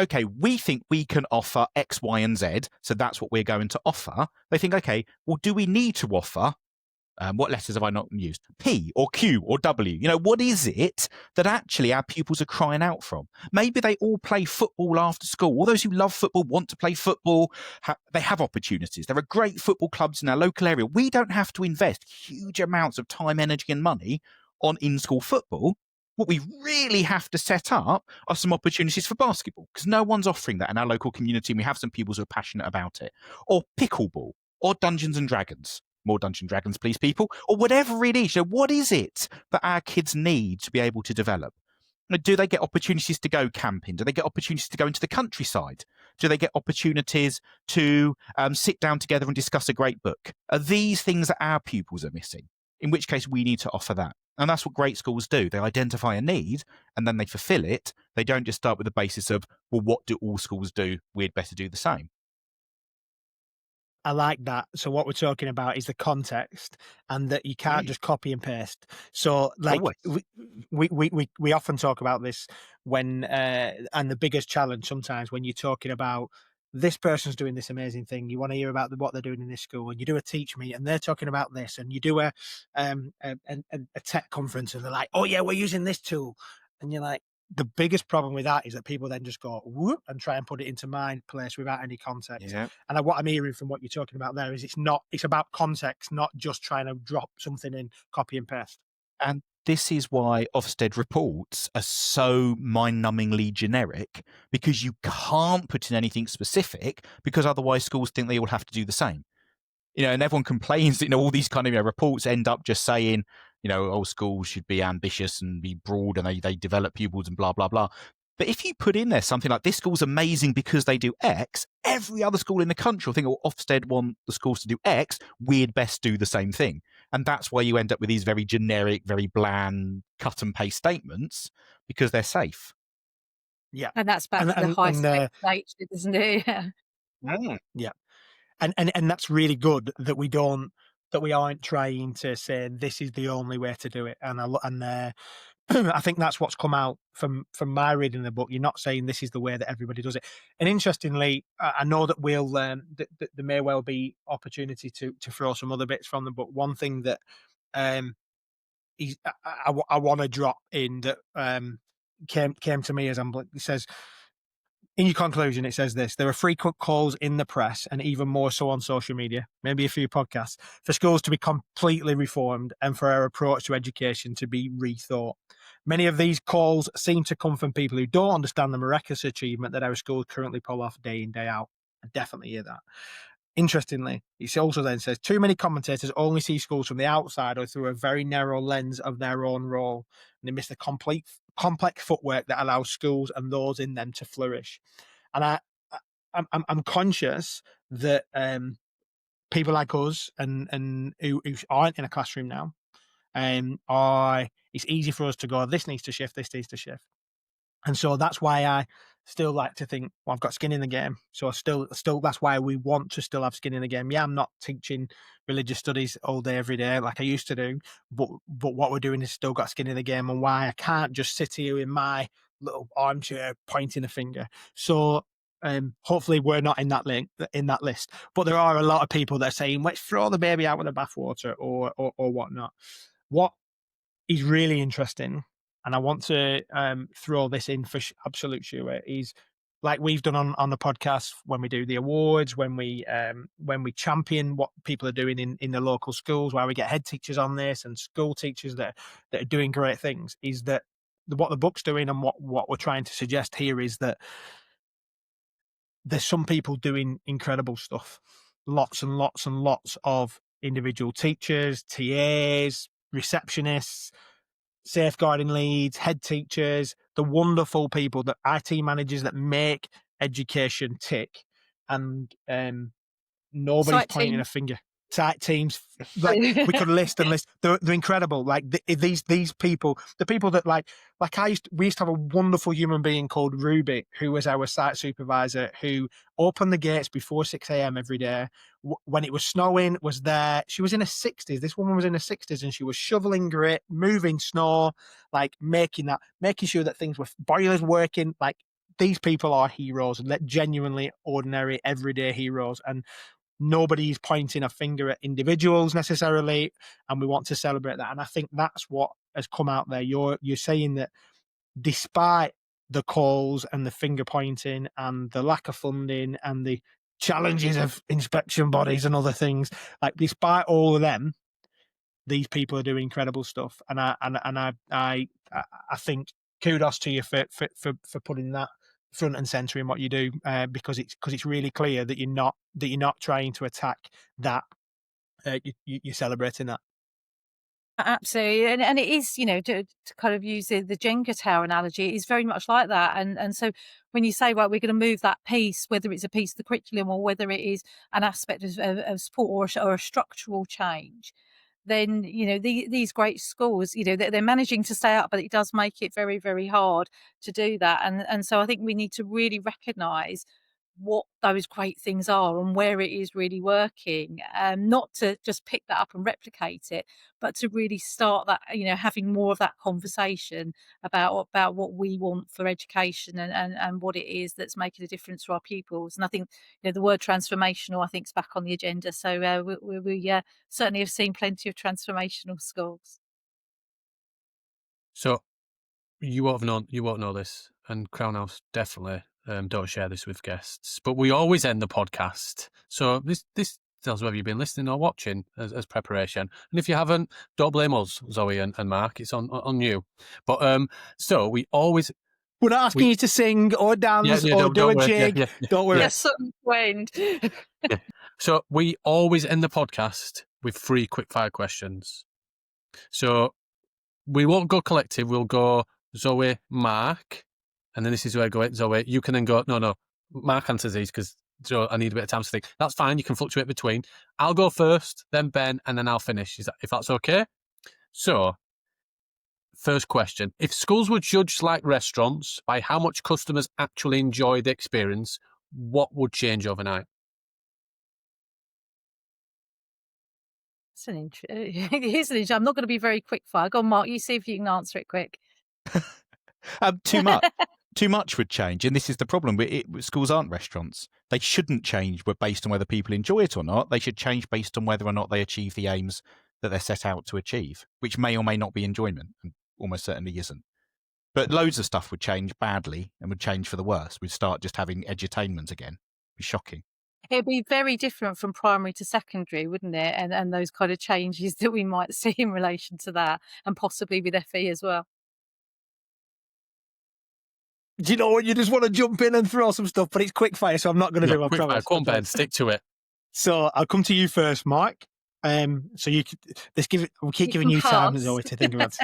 okay, we think we can offer X, Y, and Z, so that's what we're going to offer. They think, okay, well, do we need to offer, what letters have I not used? P or Q or W? What is it that actually our pupils are crying out from? Maybe they all play football after school. All those who love football, want to play football, they have opportunities. There are great football clubs in our local area. We don't have to invest huge amounts of time, energy, and money on in-school football. What we really have to set up are some opportunities for basketball, because no one's offering that in our local community, and we have some pupils who are passionate about it. Or pickleball, or Dungeons and Dragons. More Dungeons and Dragons, please, people. Or whatever it is. What is it that our kids need to be able to develop? Do they get opportunities to go camping? Do they get opportunities to go into the countryside? Do they get opportunities to sit down together and discuss a great book? Are these things that our pupils are missing? In which case, we need to offer that. And that's what great schools do. They identify a need and then they fulfill it. They don't just start with the basis of, well, what do all schools do? We'd better do the same. I like that. So what we're talking about is the context, and that you can't just copy and paste. So like we often talk about this when, and the biggest challenge sometimes when you're talking about this person's doing this amazing thing, you want to hear about what they're doing in this school, and you do a teach meet and they're talking about this, and you do a tech conference and they're like, oh yeah, we're using this tool. And you're like, the biggest problem with that is that people then just go whoop and try and put it into my place without any context. Yeah. And what I'm hearing from what you're talking about there is it's about context, not just trying to drop something in, copy and paste. And this is why Ofsted reports are so mind-numbingly generic, because you can't put in anything specific, because otherwise schools think they all have to do the same. And everyone complains that, all these kind of reports end up just saying, all schools should be ambitious and be broad and they develop pupils and blah, blah, blah. But if you put in there something like, this school's amazing because they do X, every other school in the country will think, oh, Ofsted want the schools to do X, we'd best do the same thing. And that's why you end up with these very generic, very bland, cut and paste statements, because they're safe. Yeah. And that's back to the high spec nature, isn't it? Yeah. Yeah. And that's really good that we aren't trying to say this is the only way to do it. And I think that's what's come out from my reading of the book. You're not saying this is the way that everybody does it. And interestingly, I know that there may well be opportunity to throw some other bits from the book. One thing that I want to drop in that came to me as it says, in your conclusion, it says this: there are frequent calls in the press, and even more so on social media, maybe a few podcasts, for schools to be completely reformed and for our approach to education to be rethought. Many of these calls seem to come from people who don't understand the miraculous achievement that our schools currently pull off day in, day out. I definitely hear that. Interestingly, it also then says, too many commentators only see schools from the outside or through a very narrow lens of their own role, and they miss the complex footwork that allows schools and those in them to flourish. And I'm conscious that people like us and who aren't in a classroom now, it's easy for us to go, this needs to shift. And so that's why I still like to think, well, I've got skin in the game. So still, that's why we want to still have skin in the game. Yeah, I'm not teaching religious studies all day, every day, like I used to do. But what we're doing is still got skin in the game, and why I can't just sit here in my little armchair pointing a finger. So hopefully we're not in that list. But there are a lot of people that are saying, let's throw the baby out with the bathwater or whatnot. What is really interesting, and I want to throw this in for absolute sure, is like we've done on the podcast when we do the awards, when we champion what people are doing in the local schools, where we get head teachers on this and school teachers that are doing great things, is that what the book's doing and what we're trying to suggest here is that there's some people doing incredible stuff. Lots and lots and lots of individual teachers, TAs, receptionists, safeguarding leads, head teachers, the wonderful people, the IT managers that make education tick, and nobody's pointing a finger. type teams. Like we could list and list. They're incredible. Like these people, the people that we used to have a wonderful human being called Ruby, who was our site supervisor, who opened the gates before 6 a.m. every day. When it was snowing, was there. She was in her 60s. This woman was in her 60s, and she was shoveling grit, moving snow, like making sure that things were boilers working. Like these people are heroes, genuinely ordinary, everyday heroes, and nobody's pointing a finger at individuals necessarily, and we want to celebrate that. And I think that's what has come out there. You're saying that despite the calls and the finger pointing and the lack of funding and the challenges of inspection bodies and other things, like despite all of them, these people are doing incredible stuff. And I think kudos to you for putting that front and center in what you do, because it's really clear that you're not trying to attack that. You're celebrating that. Absolutely, and it is, to kind of use the Jenga tower analogy, it is very much like that. And so when you say, right, we're going to move that piece, whether it's a piece of the curriculum or whether it is an aspect of support or a structural change, then these great schools, they're managing to stay up, but it does make it very, very hard to do that. And so I think we need to really recognise what those great things are and where it is really working, not to just pick that up and replicate it, but to really start that, having more of that conversation about what we want for education and what it is that's making a difference for our pupils. And I think the word transformational, I think, is back on the agenda. So we certainly have seen plenty of transformational schools. So you won't know this, and Crown House definitely don't share this with guests, but we always end the podcast. So this tells whether you've been listening or watching as preparation. And if you haven't, don't blame us, Zoe and Mark. It's on you. But so we always... We're not asking you to sing or dance or do a jig. Yeah. Don't worry. Yes, wind. Yeah. So we always end the podcast with 3 quickfire questions. So we won't go collective. We'll go Zoe, Mark, and then this is where I go, Zoe, you can then go, no, Mark answers these because I need a bit of time to think. That's fine. You can fluctuate between. I'll go first, then Ben, and then I'll finish. If that's okay? So, first question. If schools were judged like restaurants by how much customers actually enjoy the experience, what would change overnight? Here's an I'm not going to be very quick fire. Go on, Mark, you see if you can answer it quick. Too much would change, and this is the problem. Schools aren't restaurants. They shouldn't change based on whether people enjoy it or not. They should change based on whether or not they achieve the aims that they're set out to achieve, which may or may not be enjoyment, and almost certainly isn't. But loads of stuff would change badly and would change for the worse. We'd start just having edutainment again. It'd be shocking. It'd be very different from primary to secondary, wouldn't it? And those kind of changes that we might see in relation to that, and possibly with FE as well. Do you know what? You just want to jump in and throw some stuff, but it's quick fire, so I'm not going to do it. I promise. Come on, Ben, stick to it. So I'll come to you first, Mark. So we'll keep giving you time, Zoe, to think about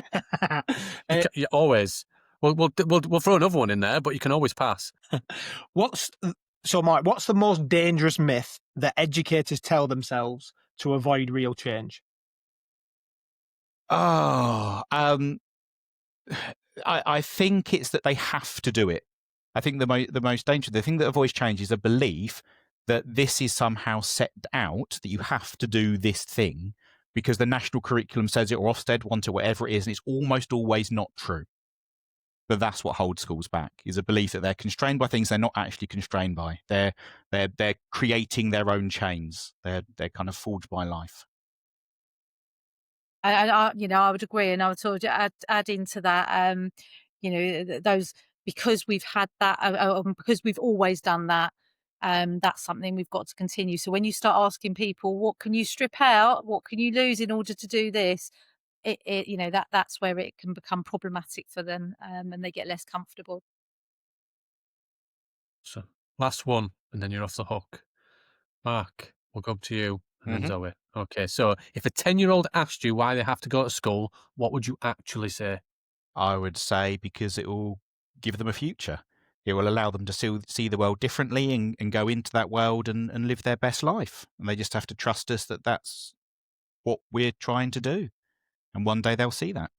it. Always. We'll throw another one in there, but you can always pass. So, Mark, what's the most dangerous myth that educators tell themselves to avoid real change? I think it's that they have to do it. I think the most dangerous, the thing that avoids change is a belief that this is somehow set out, that you have to do this thing because the national curriculum says it or Ofsted want it, whatever it is, and it's almost always not true. But that's what holds schools back, is a belief that they're constrained by things they're not actually constrained by. They're creating their own chains. They're kind of forged by life. And I would agree, and I would sort of add into that, those, because we've had that, because we've always done that. That's something we've got to continue. So when you start asking people, what can you strip out? What can you lose in order to do this? That's where it can become problematic for them, and they get less comfortable. So last one, and then you're off the hook. Mark, we'll go up to you, and then Zoe. Okay, so if a 10-year-old asked you why they have to go to school, what would you actually say? I would say because it will give them a future. it will allow them to see the world differently and go into that world and live their best life. And they just have to trust us that that's what we're trying to do. And one day they'll see that.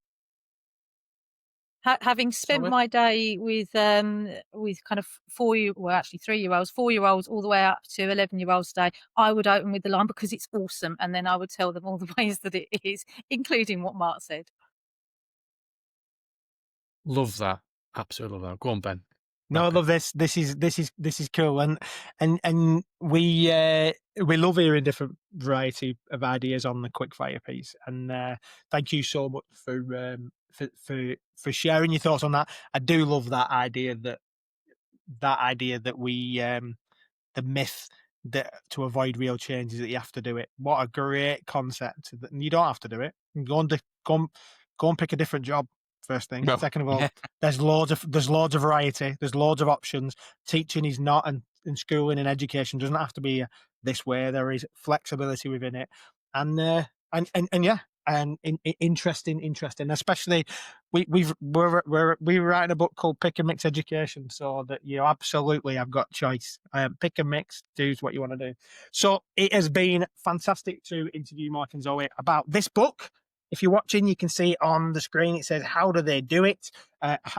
Having spent my day with kind of 3-year-olds, 4-year-olds, all the way up to 11-year-olds today, I would open with the line, because it's awesome, and then I would tell them all the ways that it is, including what Mark said. Love that. Absolutely love that. Go on, Ben. No, I love this. This is cool, and we love hearing different variety of ideas on the quickfire piece. And thank you so much for sharing your thoughts on that. I do love that idea that we the myth that to avoid real change is that you have to do it. What a great concept! You don't have to do it. Go and pick a different job. First thing. Second of all, there's loads of variety. There's loads of options. Teaching is not, and schooling and education doesn't have to be this way. There is flexibility within it, and interesting. Especially, we're writing a book called Pick and Mix Education, so that absolutely have got choice. Pick and mix, do what you want to do. So it has been fantastic to interview Mark and Zoe about this book. If you're watching, you can see on the screen, it says, how do they do it?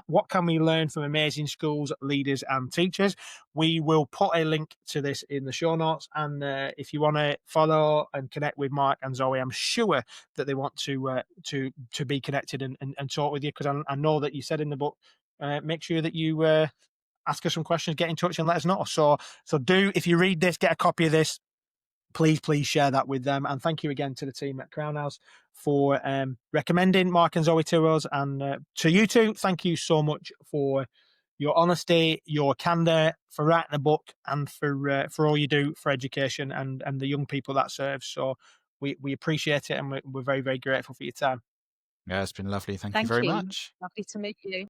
What can we learn from amazing schools, leaders and teachers? We will put a link to this in the show notes. And if you want to follow and connect with Mark and Zoe, I'm sure that they want to be connected and talk with you, because I know that you said in the book, make sure that you ask us some questions, get in touch and let us know. So do, if you read this, get a copy of this. Please share that with them. And thank you again to the team at Crown House for recommending Mark and Zoe to us. And to you two, thank you so much for your honesty, your candour, for writing a book, and for all you do for education and the young people that serves. So we appreciate it, and we're very, very grateful for your time. Yeah, it's been lovely. Thank you very much. Lovely to meet you.